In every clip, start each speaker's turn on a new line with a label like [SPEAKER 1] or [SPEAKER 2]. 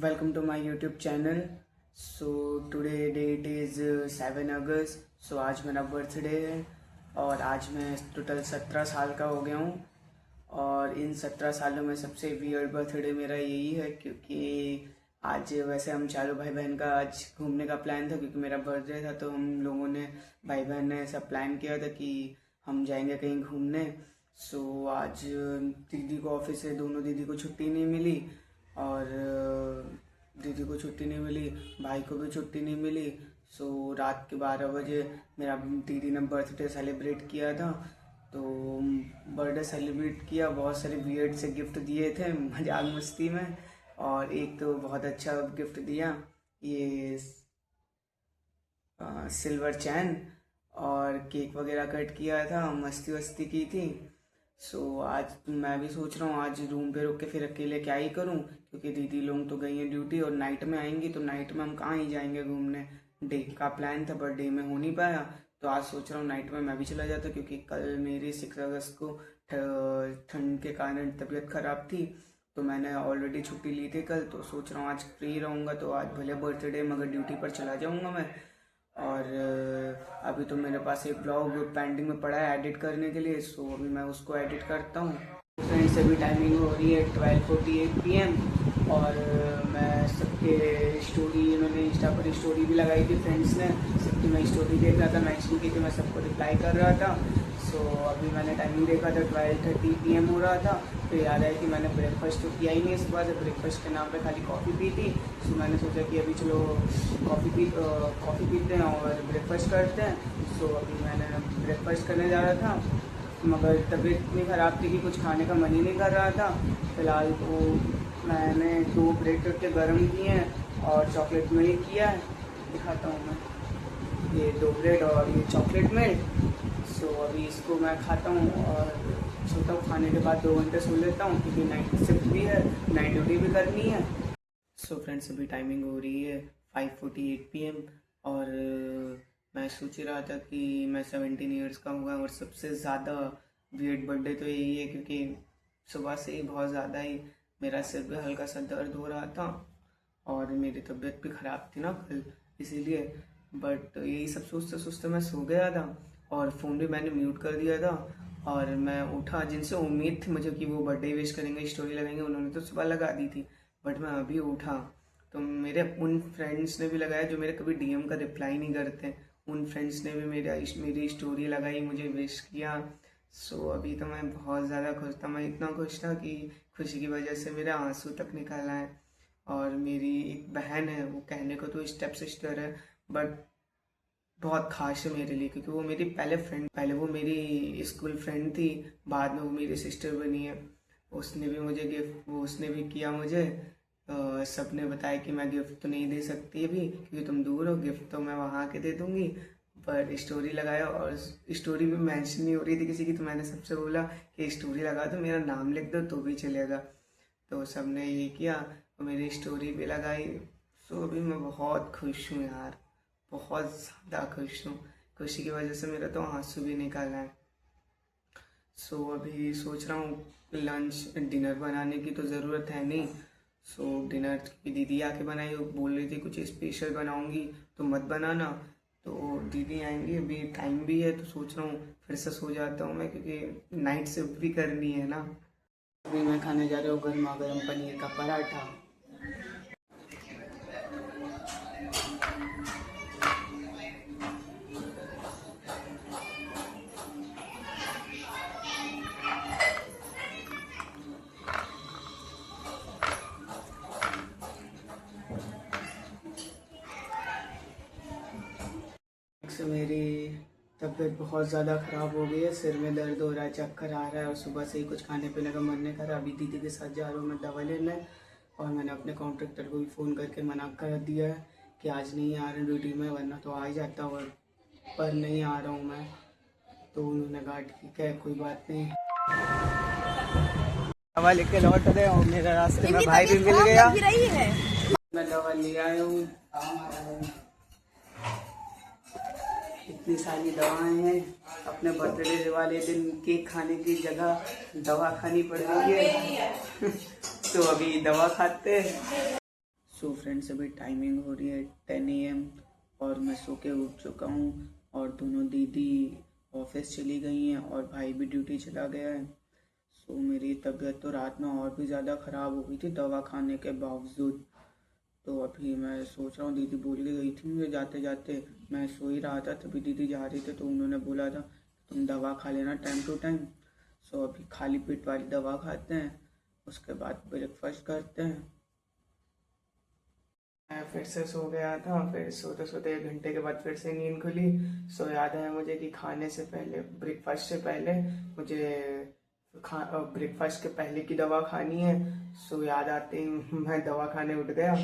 [SPEAKER 1] Welcome to my YouTube channel. So today date is 7 August. So आज मेरा birthday है और आज मैं टोटल 17 साल का हो गया हूँ. और इन 17 सालों में सबसे वियर्ड बर्थडे मेरा यही है क्योंकि आज वैसे हम चारों भाई बहन का आज घूमने का प्लान था क्योंकि मेरा बर्थडे था. तो हम लोगों ने भाई बहन ने ऐसा प्लान किया था कि हम जाएंगे कहीं घूमने. सो आज दीदी को ऑफिस से दोनों दीदी को छुट्टी नहीं मिली और दीदी को छुट्टी नहीं मिली, भाई को भी छुट्टी नहीं मिली. सो रात के 12 बजे मेरा दीदी ने बर्थडे सेलिब्रेट किया था. तो बर्थडे सेलिब्रेट किया, बहुत सारे वियर्ड से गिफ्ट दिए थे मजाक मस्ती में. और एक तो बहुत अच्छा गिफ्ट दिया, ये सिल्वर चैन, और केक वगैरह कट किया था, मस्ती वस्ती की थी. सो आज मैं भी सोच रहा हूँ आज रूम पे रुक के फिर अकेले क्या ही करूँ क्योंकि दीदी लोग तो गई हैं ड्यूटी और नाइट में आएंगी. तो नाइट में हम कहाँ ही जाएंगे घूमने. डे का प्लान था पर डे में हो नहीं पाया. तो आज सोच रहा हूँ नाइट में मैं भी चला जाता क्योंकि कल मेरी 6 अगस्त को ठंड के कारण तबीयत ख़राब थी. तो मैंने ऑलरेडी छुट्टी ली थी कल. तो सोच रहा हूँ आज फ्री रहूँगा तो आज भले बर्थडे मगर ड्यूटी पर चला जाऊँगा मैं. और अभी तो मेरे पास एक ब्लॉग पेंडिंग में पड़ा है एडिट करने के लिए. सो अभी मैं उसको एडिट करता हूँ. फ्रेंड्स अभी टाइमिंग हो रही है 12:48 PM और मैं सबके स्टोरी, इन्होंने इंस्टा पर स्टोरी भी लगाई थी फ्रेंड्स ने, सबकी मैं स्टोरी देख रहा था, मैंशन की थी, मैं सबको रिप्लाई कर रहा था. सो अभी मैंने टाइमिंग देखा था 12:30 PM हो रहा था. फिर याद आया कि मैंने ब्रेकफास्ट तो किया ही नहीं इस बार. ब्रेकफास्ट के नाम पे खाली कॉफ़ी पी थी. सो मैंने सोचा कि अभी चलो कॉफ़ी पीते हैं और ब्रेकफास्ट करते हैं. सो अभी मैंने ब्रेकफास्ट करने जा रहा था मगर तबीयत इतनी ख़राब थी कि कुछ खाने का मन ही नहीं कर रहा था. फ़िलहाल तो मैंने 2 ब्रेड करके गर्म किए हैं और चॉकलेट मिल्क किया है. दिखाता हूँ मैं, ये 2 ब्रेड और ये चॉकलेट मिल्क. सो अभी इसको मैं खाता हूँ और सोता हूँ खाने के बाद 2 घंटे सो लेता हूँ क्योंकि नाइट शिफ्ट भी है, नाइट ड्यूटी भी करनी है. सो फ्रेंड्स अभी टाइमिंग हो रही है 5:48 PM और मैं सोच रहा था कि मैं 17 ईयर्स का हुआ और सबसे ज़्यादा वियर्ड बर्थडे तो यही है क्योंकि सुबह से ही बहुत ज़्यादा ही मेरा सिर पे हल्का सा दर्द हो रहा था और मेरी तबीयत भी ख़राब थी ना कल, इसीलिए. बट यही सब सोचते सोचते मैं सो गया था और फ़ोन भी मैंने म्यूट कर दिया था. और मैं उठा, जिनसे उम्मीद थी मुझे कि वो बर्थडे विश करेंगे, स्टोरी लगाएंगे, उन्होंने तो सुबह लगा दी थी. बट मैं अभी उठा तो मेरे उन फ्रेंड्स ने भी लगाया जो मेरे कभी DM का रिप्लाई नहीं करते. उन फ्रेंड्स ने भी मेरी स्टोरी लगाई, मुझे विश किया. सो अभी तो मैं बहुत ज़्यादा खुश था. मैं इतना खुश था कि खुशी की वजह से मेरे आंसू तक निकल आए. और मेरी एक बहन है, वो कहने को तो स्टेप सिस्टर है बट बहुत खास है मेरे लिए क्योंकि वो मेरी पहले वो मेरी स्कूल फ्रेंड थी, बाद में वो मेरी सिस्टर बनी है. उसने भी मुझे गिफ्ट उसने भी किया मुझे. सबने बताया कि मैं गिफ्ट तो नहीं दे सकती अभी क्योंकि तुम दूर हो, गिफ्ट तो मैं वहाँ के दे दूँगी. पर स्टोरी लगाया और स्टोरी में मेंशन नहीं हो रही थी किसी की. तो मैंने सबसे बोला कि स्टोरी लगा दो, मेरा नाम लिख दो तो भी चलेगा. तो सबने ये किया और मेरी स्टोरी भी लगाई. सो अभी मैं बहुत खुश हूँ यार, बहुत ज़्यादा खुश हूँ. खुशी की वजह से मेरा तो आंसू भी निकल आए. सो अभी सोच रहा हूँ लंच डिनर बनाने की तो ज़रूरत है नहीं. सो डिनर की दीदी आके बनाई, वो बोल रही थी कुछ स्पेशल बनाऊंगी तो मत बनाना. तो दीदी आएंगी, अभी टाइम भी है तो सोच रहा हूँ फिर से सो जाता हूँ मैं क्योंकि नाइट शिफ्ट भी करनी है ना. अभी मैं खाने जा रहा हूँ गर्मा गर्म पनीर का पराठा. से मेरी तबीयत बहुत ज़्यादा ख़राब हो गई है, सिर में दर्द हो रहा है, चक्कर आ रहा है और सुबह से ही कुछ खाने पीने का मन नहीं कर रहा. अभी दीदी के साथ जा रहा हूँ मैं दवा लेने और मैंने अपने कॉन्ट्रैक्टर को भी फ़ोन करके मना कर दिया है कि आज नहीं आ रहा ड्यूटी में, वरना तो आ ही जाता हूँ पर नहीं आ रहा हूँ मैं. तो उन्होंने कहा ठीक है कोई बात नहीं. दवा लेके लौट रहे और मेरा रास्ते में भाई भी मिल गया. मैं दवा ले आया हूँ. इतनी सारी दवाएं हैं, अपने बर्थडे वाले दिन केक खाने की जगह दवा खानी पड़ रही है. तो अभी दवा खाते हैं. सो फ्रेंड्स अभी टाइमिंग हो रही है 10 AM और मैं सो के उठ चुका हूँ और दोनों दीदी ऑफिस चली गई हैं और भाई भी ड्यूटी चला गया है। सो मेरी तबीयत तो रात में और भी ज़्यादा ख़राब हो गई थी दवा खाने के बावजूद। तो अभी मैं सोच रहा हूँ, दीदी बोल के गई थी मुझे जाते जाते, मैं सो ही रहा था तभी दीदी जा रही थी तो उन्होंने बोला था तुम दवा खा लेना टाइम टू टाइम। सो अभी खाली पेट वाली दवा खाते हैं, उसके बाद ब्रेकफास्ट करते हैं। मैं फिर से सो गया था, फिर सोते सोते 1 घंटे के बाद फिर से नींद खुली। सो याद है मुझे कि खाने से पहले, ब्रेकफास्ट से पहले मुझे ब्रेकफास्ट के पहले की दवा खानी है। सो याद आते ही मैं दवा खाने उठ गया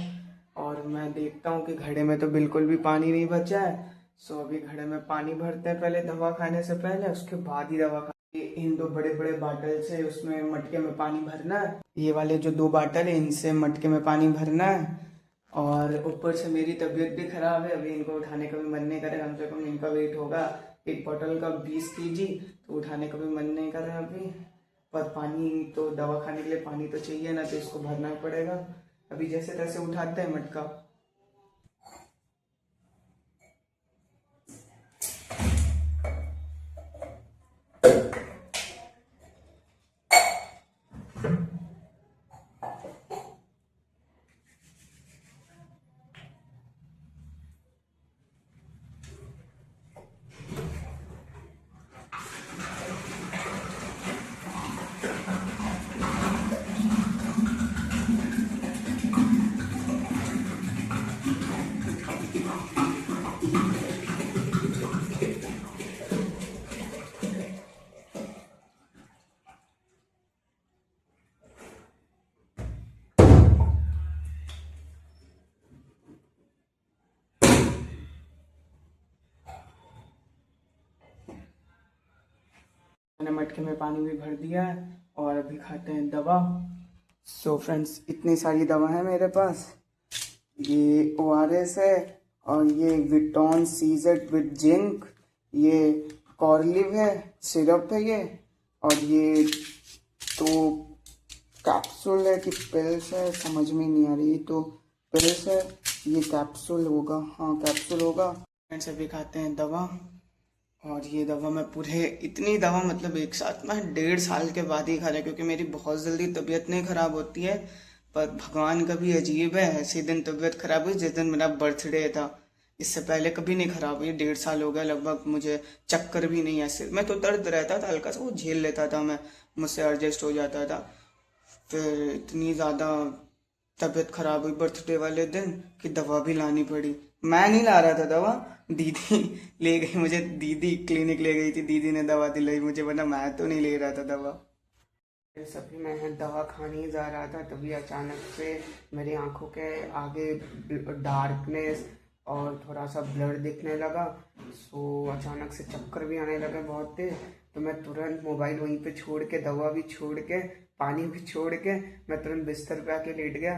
[SPEAKER 1] और मैं देखता हूँ कि घड़े में तो बिल्कुल भी पानी नहीं बचा है। सो अभी घड़े में पानी भरते हैं पहले दवा खाने से पहले, उसके बाद ही दवा खा। इन 2 बड़े बड़े बाटल से उसमें मटके में पानी भरना है। ये वाले जो 2 बाटल है इनसे मटके में पानी भरना है। और ऊपर से मेरी तबीयत भी खराब है, अभी इनको उठाने का भी मन नहीं कर रहा। कम से कम इनका वेट होगा एक बोतल का 20 kg, तो उठाने का भी मन नहीं कर रहा अभी। पर पानी तो, दवा खाने के लिए पानी तो चाहिए ना, तो इसको भरना पड़ेगा। अभी जैसे तैसे उठाते हैं मटका। मैंने मटके में पानी भी भर दिया है और अभी खाते हैं दवा। सो फ्रेंड्स इतनी सारी दवा है मेरे पास। ये ORS है और ये विटॉन सीजेड विद जिंक, ये कॉर्लिव है, सिरप है ये, और ये तो कैप्सूल है कि पिल्स है समझ में नहीं आ रही। ये तो पिल्स है, ये कैप्सूल होगा, हाँ कैप्सूल होगा। फ्रेंड्स अभी खाते हैं दवा। और ये दवा मैं पूरे, इतनी दवा मतलब एक साथ मैं 1.5 साल के बाद ही खा रहा, क्योंकि मेरी बहुत जल्दी तबीयत नहीं खराब होती है। पर भगवान का भी अजीब है, ऐसे दिन तबीयत खराब हुई जिस दिन मेरा बर्थडे था। इससे पहले कभी नहीं खराब हुई, 1.5 साल हो गया लगभग। मुझे चक्कर भी नहीं, ऐसे मैं तो दर्द रहता था हल्का सा, वो झेल लेता था मैं, मुझसे एडजस्ट हो जाता था। फिर इतनी ज़्यादा तबीयत खराब हुई बर्थडे वाले दिन कि दवा भी लानी पड़ी। मैं नहीं ला रहा था दवा, दीदी ले गई मुझे, दीदी क्लिनिक ले गई थी, दीदी ने दवा दिलाई मुझे, वरना मैं तो नहीं ले रहा था दवा। सभी मैं दवा खाने ही जा रहा था तभी अचानक से मेरी आंखों के आगे डार्कनेस और थोड़ा सा ब्लर दिखने लगा। सो अचानक से चक्कर भी आने लगे बहुत तेज। तो मैं तुरंत मोबाइल वहीं पे छोड़ के, दवा भी छोड़ के, पानी भी छोड़ के, मैं तुरंत बिस्तर पे आके लेट गया।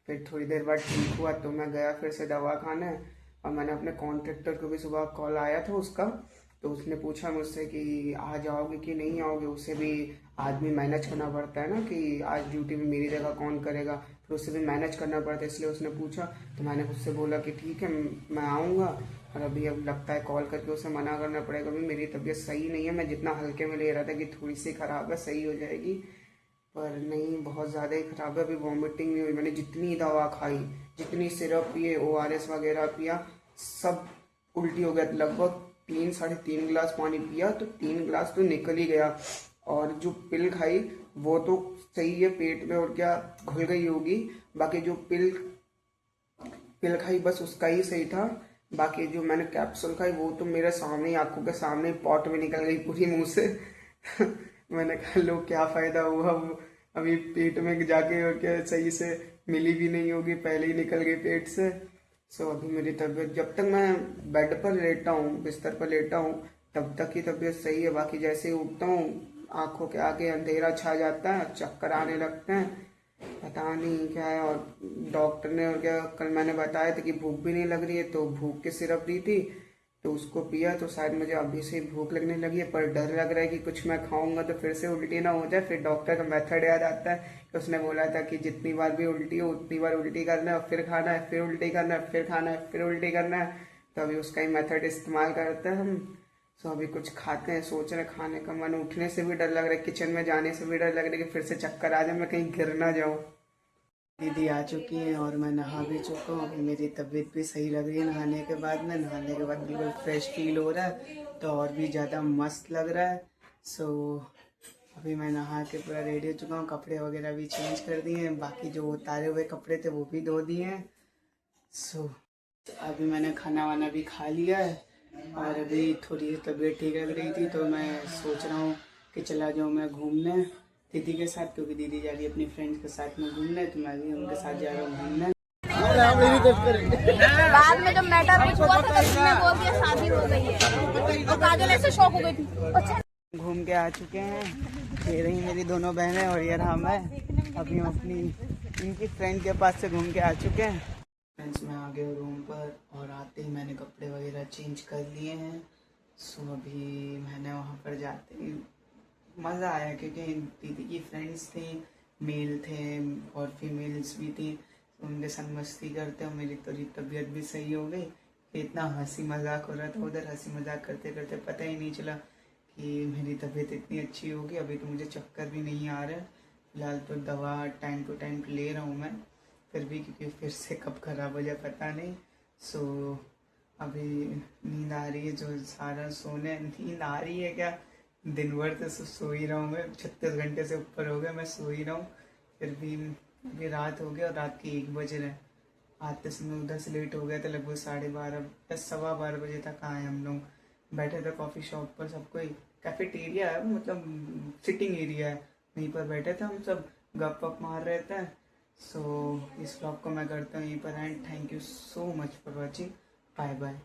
[SPEAKER 1] फिर थोड़ी देर बाद ठीक हुआ तो मैं गया फिर से दवा खाने। और मैंने अपने कॉन्ट्रैक्टर को भी सुबह कॉल आया था उसका, तो उसने पूछा मुझसे कि आ जाओगे कि नहीं आओगे। उसे भी आदमी मैनेज करना पड़ता है ना कि आज ड्यूटी में मेरी जगह कौन करेगा, फिर उसे भी मैनेज करना पड़ता है, इसलिए उसने पूछा। तो मैंने उससे बोला कि ठीक है मैं आऊँगा। और अभी अब लगता है कॉल करके उसे मना करना पड़ेगा, अभी मेरी तबीयत सही नहीं है। मैं जितना हल्के में ले रहा था कि थोड़ी सी ख़राब है, सही हो जाएगी, पर नहीं, बहुत ज़्यादा ही ख़राब है। अभी वॉमिटिंग नहीं हुई, मैंने जितनी दवा खाई, जितनी सिरप पिए, ORS वगैरह पिया, सब उल्टी हो गया। लगभग 3-3.5 गिलास पानी पिया तो 3 गिलास तो निकल ही गया। और जो पिल खाई वो तो सही है, पेट में और क्या घुल गई होगी, बाकी जो पिल पिल खाई बस उसका ही सही था। बाकी जो मैंने कैप्सूल खाई वो तो मेरे सामने ही, आंखों के सामने ही पॉट में निकल गई पूरी मुंह से। मैंने कहा लो क्या फ़ायदा हुआ, वो अभी पेट में जाके और क्या सही से मिली भी नहीं होगी, पहले ही निकल गई पेट से। सो अभी मेरी तबीयत, जब तक मैं बेड पर लेटा हूँ, बिस्तर पर लेटा हूँ, तब तक की तबीयत सही है। बाकी जैसे ही उठता हूँ आंखों के आगे अंधेरा छा जाता है, चक्कर आने लगते हैं, पता नहीं क्या है। और डॉक्टर ने और क्या, कल मैंने बताया था कि भूख भी नहीं लग रही है तो भूख की सिरप दी थी, तो उसको पिया तो शायद मुझे अभी से भूख लगने लगी है, पर डर लग रहा है कि कुछ मैं खाऊंगा तो फिर से उल्टी ना हो जाए। फिर डॉक्टर का मेथड याद आता है कि उसने बोला था कि जितनी बार भी उल्टी हो उतनी बार उल्टी करना है, फिर खाना है, फिर उल्टी करना है, फिर खाना है, फिर उल्टी करना है। तो अभी उसका ही मेथड इस्तेमाल करते हैं हम। तो अभी कुछ खाते हैं, सोच रहे खाने का मन, उठने से भी डर लग रहा है, किचन में जाने से भी डर लग रहा है कि फिर से चक्कर आ जाए, मैं कहीं गिर ना जाऊँ। दीदी आ चुकी हैं और मैं नहा भी चुका हूँ। अभी मेरी तबीयत भी सही लग रही है नहाने के बाद में। नहाने के बाद बिल्कुल फ्रेश फील हो रहा है, तो और भी ज़्यादा मस्त लग रहा है। सो अभी मैं नहा के पूरा रेडी हो चुका हूँ, कपड़े वगैरह भी चेंज कर दिए हैं, बाकी जो उतारे हुए कपड़े थे वो भी धो दिए हैं। सो अभी मैंने खाना वाना भी खा लिया है और अभी थोड़ी तबीयत ठीक लग रही थी, तो मैं सोच रहा हूँ कि चला जाऊँ मैं घूमने दीदी के साथ, क्योंकि दीदी जा रही है अपनी फ्रेंड्स के साथ में घूमने, तो मैं भी उनके साथ जा रहा हूँ घूमने।
[SPEAKER 2] बाद में जब मैटर कुछ हुआ था तो उसने बोल दिया शादी हो गई है, तो काजल ऐसे शॉक हो गई थी। अच्छा
[SPEAKER 1] घूम के आ चुके हैं, ये रही मेरी दोनों बहनें और ये रहा मैं। अभी हम अपनी इनकी फ्रेंड के पास से घूम के आ चुके हैं। फ्रेंड्स मैं आ गया रूम पर और आते ही मैंने कपड़े वगैरह चेंज कर लिए हैं। सो अभी मैंने वहाँ पर जाते ही मज़ा आया, क्योंकि दीदी की फ्रेंड्स थी, मेल थे और फीमेल्स भी थी, तो उनके साथ मस्ती करते और मेरी थोड़ी तबीयत भी सही हो गई। इतना हंसी मजाक हो रहा था उधर, हंसी मजाक करते करते पता ही नहीं चला कि मेरी तबीयत इतनी अच्छी होगी। अभी तो मुझे चक्कर भी नहीं आ रहा है फिलहाल, तो दवा टाइम टू टाइम ले रहा हूँ मैं, फिर भी क्योंकि फिर से कब खराब हो जाए पता नहीं। सो अभी नींद आ रही है, जो सारा सोने नींद आ रही है क्या, दिन भर तो सो ही रहा हूँ मैं, 36 घंटे से ऊपर हो गया मैं सो ही रहा हूँ। फिर भी अभी रात हो गया और रात के 1 बज रहे हैं। आते समय उधर से लेट हो गया था, लगभग 12:30 या 12:15 बजे तक आए हम लोग। बैठे थे कॉफ़ी शॉप पर, सब कोई कैफेटेरिया है, मतलब सिटिंग एरिया है, वहीं पर बैठे थे हम सब, गप वप मार रहे थे। सो इस व्लॉग को मैं करता हूँ यहीं पर end. Thank you so much for watching, bye bye.